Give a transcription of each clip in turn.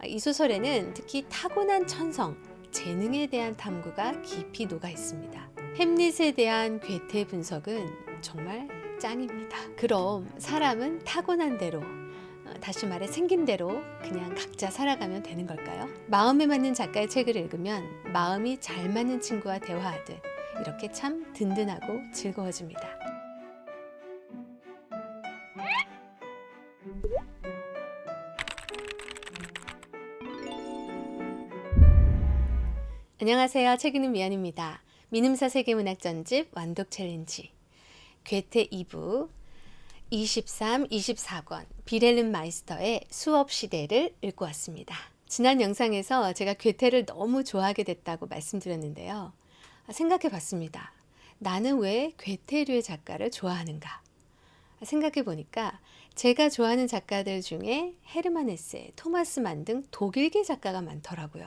이 소설에는 특히 타고난 천성, 재능에 대한 탐구가 깊이 녹아 있습니다. 햄릿에 대한 괴테 분석은 정말 짱입니다. 그럼 사람은 타고난 대로, 다시 말해 생긴 대로 그냥 각자 살아가면 되는 걸까요? 마음에 맞는 작가의 책을 읽으면 마음이 잘 맞는 친구와 대화하듯 이렇게 참 든든하고 즐거워집니다. 안녕하세요. 책 읽는 미연입니다. 민음사 세계문학 전집 완독 챌린지 괴테 2부 23, 24권 빌헬름 마이스터의 수업 시대를 읽고 왔습니다. 지난 영상에서 제가 괴테를 너무 좋아하게 됐다고 말씀드렸는데요. 생각해 봤습니다. 나는 왜 괴테류의 작가를 좋아하는가? 생각해 보니까 제가 좋아하는 작가들 중에 헤르만 헤세, 토마스 만 등 독일계 작가가 많더라고요.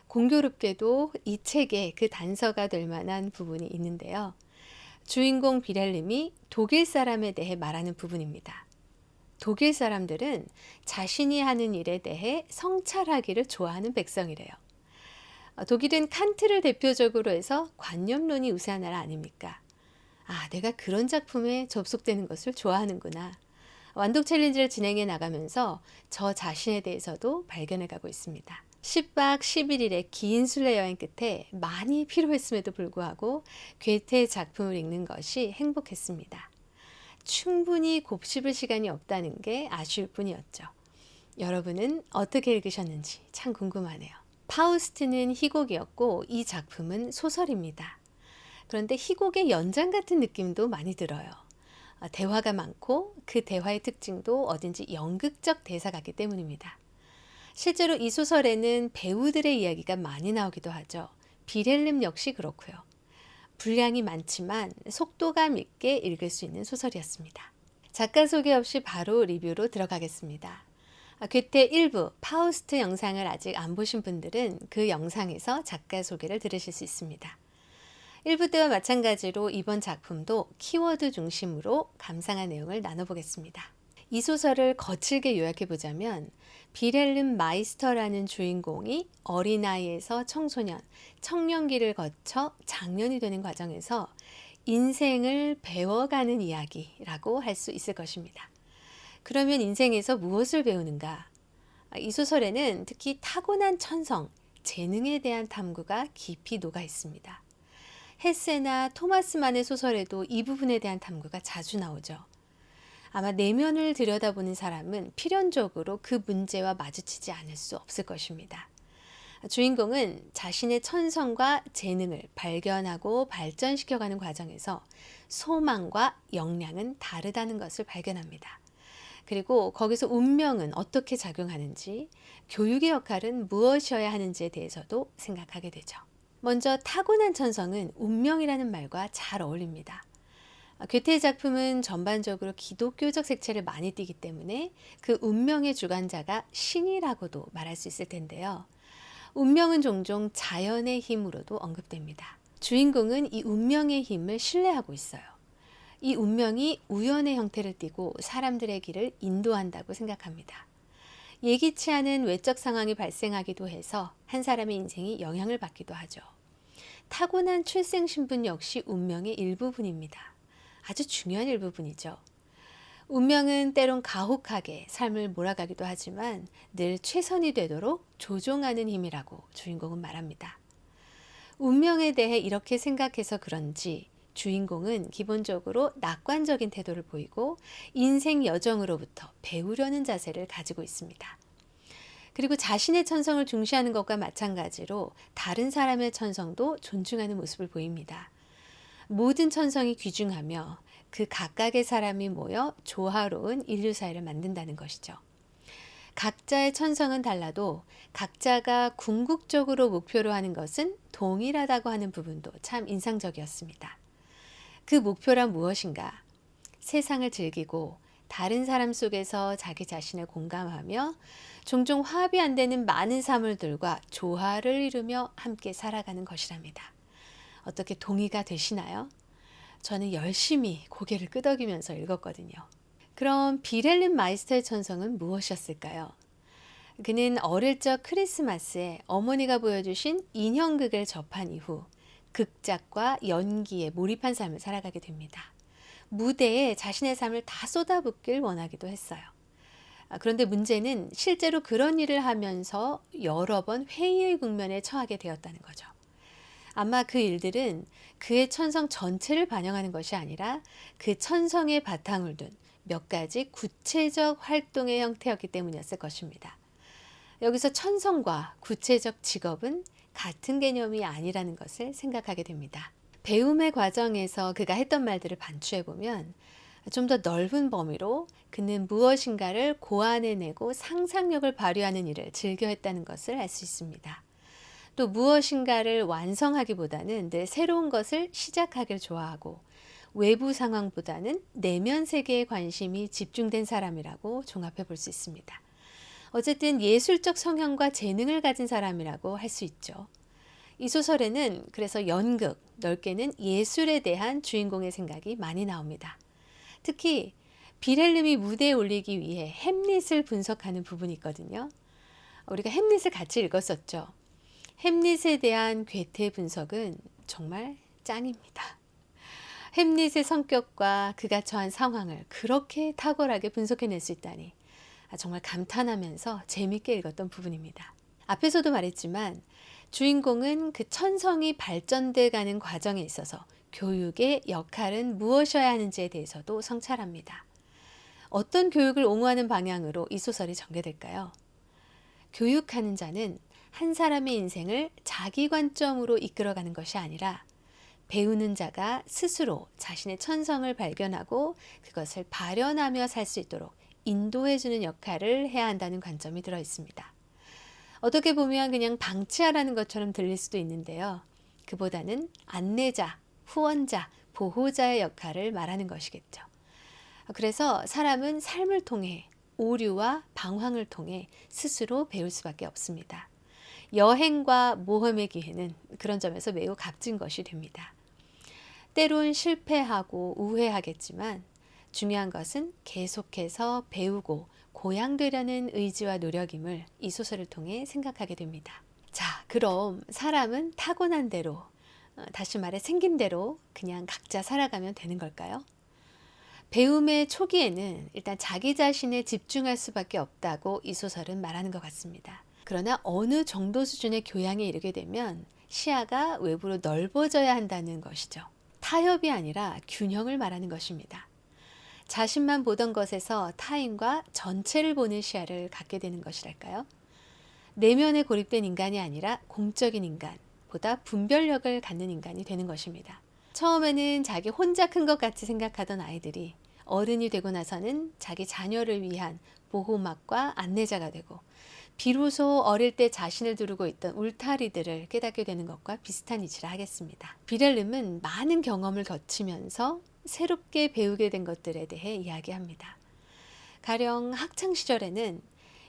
공교롭게도 이 책에 그 단서가 될 만한 부분이 있는데요. 주인공 빌헬름이 독일 사람에 대해 말하는 부분입니다. 독일 사람들은 자신이 하는 일에 대해 성찰하기를 좋아하는 백성이래요. 독일은 칸트를 대표적으로 해서 관념론이 우세한 나라 아닙니까? 내가 그런 작품에 접속되는 것을 좋아하는구나. 완독 챌린지를 진행해 나가면서 저 자신에 대해서도 발견해 가고 있습니다. 10박 11일의 긴 순례 여행 끝에 많이 피로했음에도 불구하고 괴테의 작품을 읽는 것이 행복했습니다. 충분히 곱씹을 시간이 없다는 게 아쉬울 뿐이었죠. 여러분은 어떻게 읽으셨는지 참 궁금하네요. 파우스트는 희곡이었고 이 작품은 소설입니다. 그런데 희곡의 연장 같은 느낌도 많이 들어요. 대화가 많고 그 대화의 특징도 어딘지 연극적 대사 같기 때문입니다. 실제로 이 소설에는 배우들의 이야기가 많이 나오기도 하죠. 빌헬름 역시 그렇고요. 분량이 많지만 속도감 있게 읽을 수 있는 소설이었습니다. 작가 소개 없이 바로 리뷰로 들어가겠습니다. 괴테 1부 파우스트 영상을 아직 안 보신 분들은 그 영상에서 작가 소개를 들으실 수 있습니다. 1부 때와 마찬가지로 이번 작품도 키워드 중심으로 감상한 내용을 나눠보겠습니다. 이 소설을 거칠게 요약해보자면 빌헬름 마이스터라는 주인공이 어린아이에서 청소년, 청년기를 거쳐 장년이 되는 과정에서 인생을 배워가는 이야기라고 할 수 있을 것입니다. 그러면 인생에서 무엇을 배우는가? 이 소설에는 특히 타고난 천성, 재능에 대한 탐구가 깊이 녹아 있습니다. 헤세나 토마스 만의 소설에도 이 부분에 대한 탐구가 자주 나오죠. 아마 내면을 들여다보는 사람은 필연적으로 그 문제와 마주치지 않을 수 없을 것입니다. 주인공은 자신의 천성과 재능을 발견하고 발전시켜가는 과정에서 소망과 역량은 다르다는 것을 발견합니다. 그리고 거기서 운명은 어떻게 작용하는지, 교육의 역할은 무엇이어야 하는지에 대해서도 생각하게 되죠. 먼저 타고난 천성은 운명이라는 말과 잘 어울립니다. 괴테의 작품은 전반적으로 기독교적 색채를 많이 띠기 때문에 그 운명의 주관자가 신이라고도 말할 수 있을 텐데요. 운명은 종종 자연의 힘으로도 언급됩니다. 주인공은 이 운명의 힘을 신뢰하고 있어요. 이 운명이 우연의 형태를 띠고 사람들의 길을 인도한다고 생각합니다. 예기치 않은 외적 상황이 발생하기도 해서 한 사람의 인생이 영향을 받기도 하죠. 타고난 출생 신분 역시 운명의 일부분입니다. 아주 중요한 일부분이죠. 운명은 때론 가혹하게 삶을 몰아가기도 하지만 늘 최선이 되도록 조종하는 힘이라고 주인공은 말합니다. 운명에 대해 이렇게 생각해서 그런지 주인공은 기본적으로 낙관적인 태도를 보이고 인생 여정으로부터 배우려는 자세를 가지고 있습니다. 그리고 자신의 천성을 중시하는 것과 마찬가지로 다른 사람의 천성도 존중하는 모습을 보입니다. 모든 천성이 귀중하며 그 각각의 사람이 모여 조화로운 인류 사회를 만든다는 것이죠. 각자의 천성은 달라도 각자가 궁극적으로 목표로 하는 것은 동일하다고 하는 부분도 참 인상적이었습니다. 그 목표란 무엇인가? 세상을 즐기고 다른 사람 속에서 자기 자신을 공감하며 종종 화합이 안 되는 많은 사물들과 조화를 이루며 함께 살아가는 것이랍니다. 어떻게 동의가 되시나요? 저는 열심히 고개를 끄덕이면서 읽었거든요. 그럼 빌헬름 마이스터의 천성은 무엇이었을까요? 그는 어릴 적 크리스마스에 어머니가 보여주신 인형극을 접한 이후 극작과 연기에 몰입한 삶을 살아가게 됩니다. 무대에 자신의 삶을 다 쏟아붓길 원하기도 했어요. 그런데 문제는 실제로 그런 일을 하면서 여러 번 회의의 국면에 처하게 되었다는 거죠. 아마 그 일들은 그의 천성 전체를 반영하는 것이 아니라 그 천성의 바탕을 둔 몇 가지 구체적 활동의 형태였기 때문이었을 것입니다. 여기서 천성과 구체적 직업은 같은 개념이 아니라는 것을 생각하게 됩니다. 배움의 과정에서 그가 했던 말들을 반추해 보면 좀 더 넓은 범위로 그는 무엇인가를 고안해내고 상상력을 발휘하는 일을 즐겨했다는 것을 알 수 있습니다. 또 무엇인가를 완성하기보다는 늘 새로운 것을 시작하길 좋아하고 외부 상황보다는 내면 세계에 관심이 집중된 사람이라고 종합해 볼 수 있습니다. 어쨌든 예술적 성향과 재능을 가진 사람이라고 할 수 있죠. 이 소설에는 그래서 연극, 넓게는 예술에 대한 주인공의 생각이 많이 나옵니다. 특히 빌헬름이 무대에 올리기 위해 햄릿을 분석하는 부분이 있거든요. 우리가 햄릿을 같이 읽었었죠. 햄릿에 대한 괴테 분석은 정말 짱입니다. 햄릿의 성격과 그가 처한 상황을 그렇게 탁월하게 분석해낼 수 있다니 정말 감탄하면서 재밌게 읽었던 부분입니다. 앞에서도 말했지만 주인공은 그 천성이 발전돼 가는 과정에 있어서 교육의 역할은 무엇이어야 하는지에 대해서도 성찰합니다. 어떤 교육을 옹호하는 방향으로 이 소설이 전개될까요? 교육하는 자는 한 사람의 인생을 자기 관점으로 이끌어가는 것이 아니라 배우는 자가 스스로 자신의 천성을 발견하고 그것을 발현하며 살 수 있도록 인도해주는 역할을 해야 한다는 관점이 들어 있습니다. 어떻게 보면 그냥 방치하라는 것처럼 들릴 수도 있는데요. 그보다는 안내자, 후원자, 보호자의 역할을 말하는 것이겠죠. 그래서 사람은 삶을 통해 오류와 방황을 통해 스스로 배울 수밖에 없습니다. 여행과 모험의 기회는 그런 점에서 매우 값진 것이 됩니다. 때론 실패하고 우회하겠지만 중요한 것은 계속해서 배우고 고양되려는 의지와 노력임을 이 소설을 통해 생각하게 됩니다. 자, 그럼 사람은 타고난 대로, 다시 말해 생긴 대로 그냥 각자 살아가면 되는 걸까요? 배움의 초기에는 일단 자기 자신에 집중할 수밖에 없다고 이 소설은 말하는 것 같습니다. 그러나 어느 정도 수준의 교양에 이르게 되면 시야가 외부로 넓어져야 한다는 것이죠. 타협이 아니라 균형을 말하는 것입니다. 자신만 보던 것에서 타인과 전체를 보는 시야를 갖게 되는 것이랄까요? 내면에 고립된 인간이 아니라 공적인 인간보다 분별력을 갖는 인간이 되는 것입니다. 처음에는 자기 혼자 큰 것 같이 생각하던 아이들이 어른이 되고 나서는 자기 자녀를 위한 보호막과 안내자가 되고 비로소 어릴 때 자신을 두르고 있던 울타리들을 깨닫게 되는 것과 비슷한 이치라 하겠습니다. 빌헬름은 많은 경험을 거치면서 새롭게 배우게 된 것들에 대해 이야기합니다. 가령 학창시절에는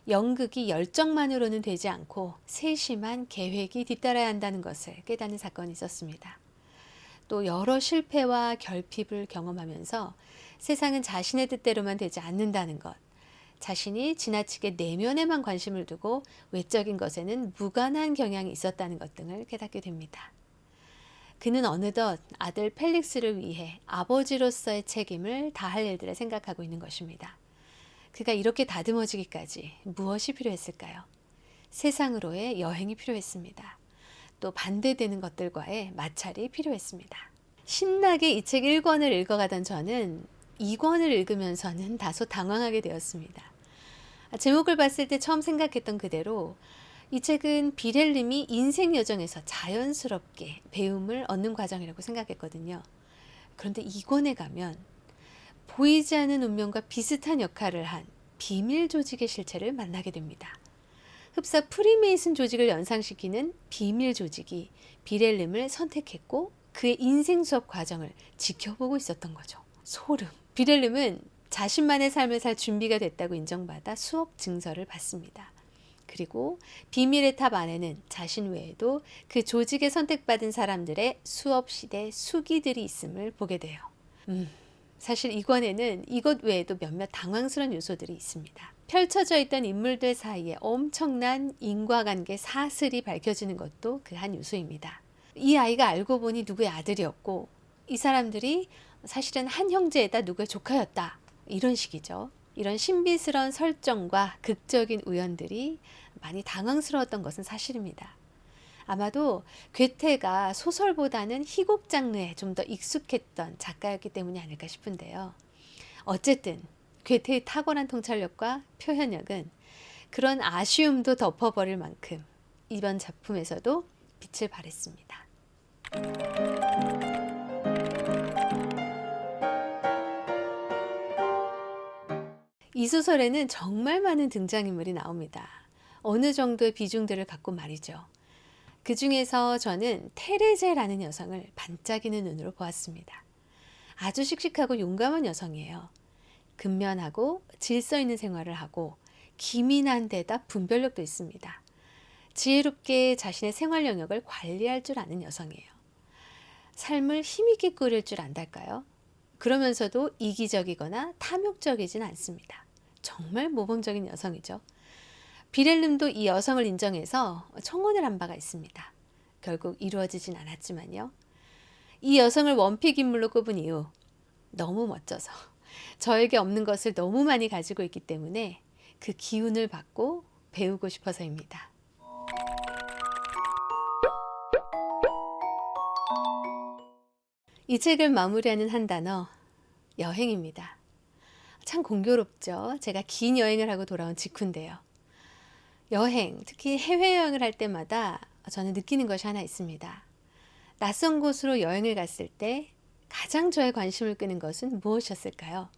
연극이 열정만으로는 되지 않고 세심한 계획이 뒤따라야 한다는 것을 깨닫는 사건이 있었습니다. 또 여러 실패와 결핍을 경험하면서 세상은 자신의 뜻대로만 되지 않는다는 것, 자신이 지나치게 내면에만 관심을 두고 외적인 것에는 무관한 경향이 있었다는 것 등을 깨닫게 됩니다. 그는 어느덧 아들 펠릭스를 위해 아버지로서의 책임을 다할 일들을 생각하고 있는 것입니다. 그가 이렇게 다듬어지기까지 무엇이 필요했을까요? 세상으로의 여행이 필요했습니다. 또 반대되는 것들과의 마찰이 필요했습니다. 신나게 이 책 1권을 읽어가던 저는 2권을 읽으면서는 다소 당황하게 되었습니다. 제목을 봤을 때 처음 생각했던 그대로 이 책은 빌헬름이 인생 여정에서 자연스럽게 배움을 얻는 과정이라고 생각했거든요. 그런데 2권에 가면 보이지 않는 운명과 비슷한 역할을 한 비밀 조직의 실체를 만나게 됩니다. 흡사 프리메이슨 조직을 연상시키는 비밀 조직이 빌헬름을 선택했고 그의 인생 수업 과정을 지켜보고 있었던 거죠. 소름. 빌헬름은 자신만의 삶을 살 준비가 됐다고 인정받아 수업 증서를 받습니다. 그리고 비밀의 탑 안에는 자신 외에도 그 조직에 선택받은 사람들의 수업시대 수기들이 있음을 보게 돼요. 사실 이 권에는 이것 외에도 몇몇 당황스러운 요소들이 있습니다. 펼쳐져 있던 인물들 사이에 엄청난 인과관계 사슬이 밝혀지는 것도 그 한 요소입니다. 이 아이가 알고 보니 누구의 아들이었고 이 사람들이 사실은 한 형제에다 누구의 조카였다. 이런 식이죠. 이런 신비스러운 설정과 극적인 우연들이 많이 당황스러웠던 것은 사실입니다. 아마도 괴테가 소설보다는 희곡 장르에 좀 더 익숙했던 작가였기 때문이 아닐까 싶은데요. 어쨌든 괴테의 탁월한 통찰력과 표현력은 그런 아쉬움도 덮어버릴 만큼 이번 작품에서도 빛을 발했습니다. 이 소설에는 정말 많은 등장인물이 나옵니다. 어느 정도의 비중들을 갖고 말이죠. 그 중에서 저는 테레제라는 여성을 반짝이는 눈으로 보았습니다. 아주 씩씩하고 용감한 여성이에요. 근면하고 질서 있는 생활을 하고 기민한 데다 분별력도 있습니다. 지혜롭게 자신의 생활 영역을 관리할 줄 아는 여성이에요. 삶을 힘있게 꾸릴 줄 안달까요? 그러면서도 이기적이거나 탐욕적이진 않습니다. 정말 모범적인 여성이죠. 비렐름도 이 여성을 인정해서 청혼을 한 바가 있습니다. 결국 이루어지진 않았지만요. 이 여성을 원픽 인물로 꼽은 이유, 너무 멋져서 저에게 없는 것을 너무 많이 가지고 있기 때문에 그 기운을 받고 배우고 싶어서입니다. 이 책을 마무리하는 한 단어, 여행입니다. 참 공교롭죠. 제가 긴 여행을 하고 돌아온 직후인데요. 여행, 특히 해외여행을 할 때마다 저는 느끼는 것이 하나 있습니다. 낯선 곳으로 여행을 갔을 때 가장 저의 관심을 끄는 것은 무엇이었을까요?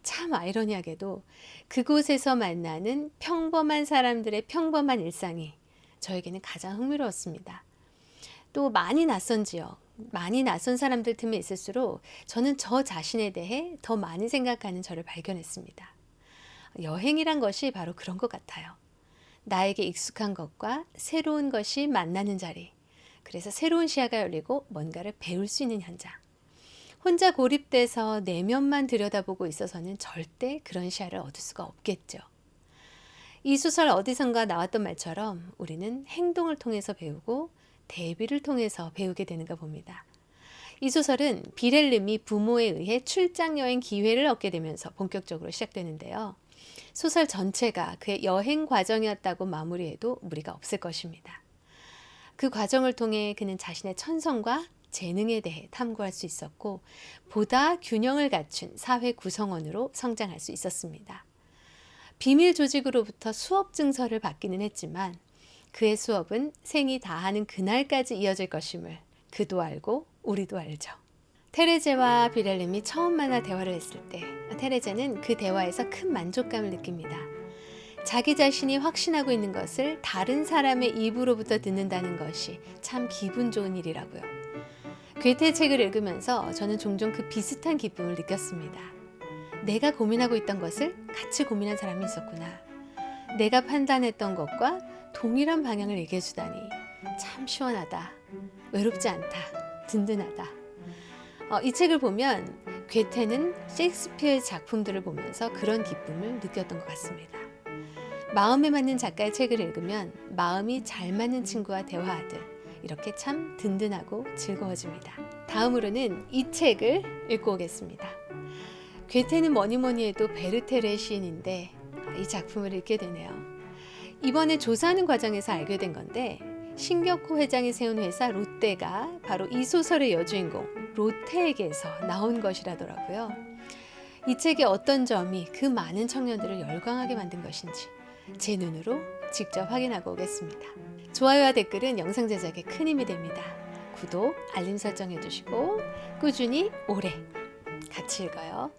참 아이러니하게도 그곳에서 만나는 평범한 사람들의 평범한 일상이 저에게는 가장 흥미로웠습니다. 또 많이 낯선 지역, 많이 낯선 사람들 틈에 있을수록 저는 저 자신에 대해 더 많이 생각하는 저를 발견했습니다. 여행이란 것이 바로 그런 것 같아요. 나에게 익숙한 것과 새로운 것이 만나는 자리, 그래서 새로운 시야가 열리고 뭔가를 배울 수 있는 현장. 혼자 고립돼서 내면만 들여다보고 있어서는 절대 그런 시야를 얻을 수가 없겠죠. 이 소설 어디선가 나왔던 말처럼 우리는 행동을 통해서 배우고 대비를 통해서 배우게 되는가 봅니다. 이 소설은 비렐름이 부모에 의해 출장 여행 기회를 얻게 되면서 본격적으로 시작되는데요. 소설 전체가 그의 여행 과정이었다고 마무리해도 무리가 없을 것입니다. 그 과정을 통해 그는 자신의 천성과 재능에 대해 탐구할 수 있었고 보다 균형을 갖춘 사회 구성원으로 성장할 수 있었습니다. 비밀 조직으로부터 수업 증서를 받기는 했지만 그의 수업은 생이 다하는 그날까지 이어질 것임을 그도 알고 우리도 알죠. 테레제와 비렐름이 처음 만나 대화를 했을 때 테레제는 그 대화에서 큰 만족감을 느낍니다. 자기 자신이 확신하고 있는 것을 다른 사람의 입으로부터 듣는다는 것이 참 기분 좋은 일이라고요. 괴테 책을 읽으면서 저는 종종 그 비슷한 기쁨을 느꼈습니다. 내가 고민하고 있던 것을 같이 고민한 사람이 있었구나. 내가 판단했던 것과 동일한 방향을 얘기해 주다니 참 시원하다. 외롭지 않다. 든든하다. 이 책을 보면 괴테는 셰익스피어의 작품들을 보면서 그런 기쁨을 느꼈던 것 같습니다. 마음에 맞는 작가의 책을 읽으면 마음이 잘 맞는 친구와 대화하듯 이렇게 참 든든하고 즐거워집니다. 다음으로는 이 책을 읽고 오겠습니다. 괴테는 뭐니 해도 베르테르의 시인인데 이 작품을 읽게 되네요. 이번에 조사하는 과정에서 알게 된 건데 신격호 회장이 세운 회사 롯데가 바로 이 소설의 여주인공 로테에게서 나온 것이라더라고요. 이 책의 어떤 점이 그 많은 청년들을 열광하게 만든 것인지 제 눈으로 직접 확인하고 오겠습니다. 좋아요와 댓글은 영상 제작에 큰 힘이 됩니다. 구독, 알림 설정 해주시고 꾸준히 오래 같이 읽어요.